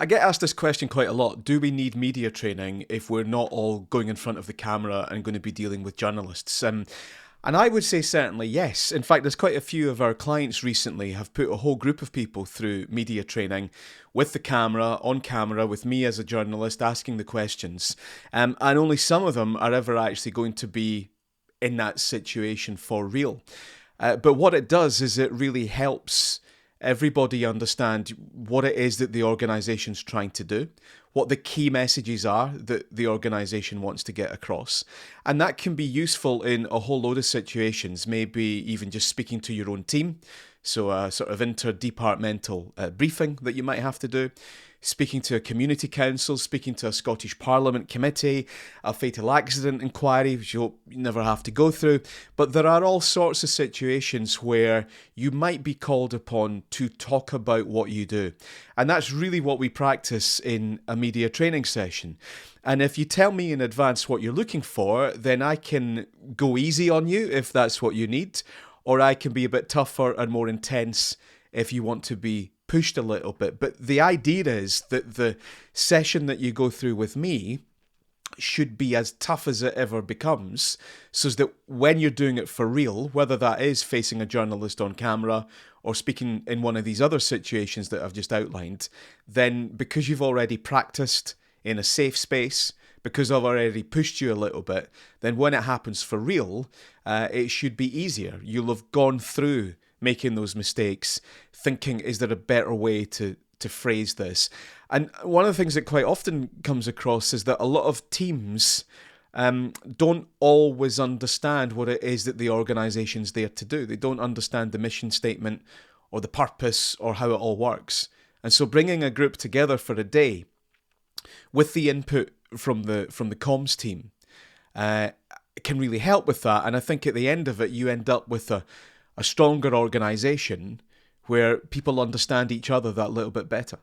I get asked this question quite a lot. Do we need media training if we're not all going in front of the camera and going to be dealing with journalists? And I would say certainly yes. In fact, there's quite a few of our clients recently have put a whole group of people through media training with the camera, on camera, with me as a journalist asking the questions. And only some of them are ever actually going to be in that situation for real. But what it does is it really helps everybody understand what it is that the organisation's trying to do, what the key messages are that the organisation wants to get across. And that can be useful in a whole load of situations, maybe even just speaking to your own team. So a sort of interdepartmental briefing that you might have to do, speaking to a community council, speaking to a Scottish Parliament committee, a fatal accident inquiry, which you hope you never have to go through. But there are all sorts of situations where you might be called upon to talk about what you do. And that's really what we practice in a media training session. And if you tell me in advance what you're looking for, then I can go easy on you if that's what you need, or I can be a bit tougher and more intense if you want to be pushed a little bit. But the idea is that the session that you go through with me should be as tough as it ever becomes, so that when you're doing it for real, whether that is facing a journalist on camera or speaking in one of these other situations that I've just outlined, then because you've already practiced in a safe space, because I've already pushed you a little bit, then when it happens for real, it should be easier. You'll have gone through making those mistakes, thinking, is there a better way to phrase this? And one of the things that quite often comes across is that a lot of teams don't always understand what it is that the organisation's there to do. They don't understand the mission statement or the purpose or how it all works. And so bringing a group together for a day with the input from the comms team can really help with that. And I think at the end of it, you end up with a stronger organisation where people understand each other that little bit better.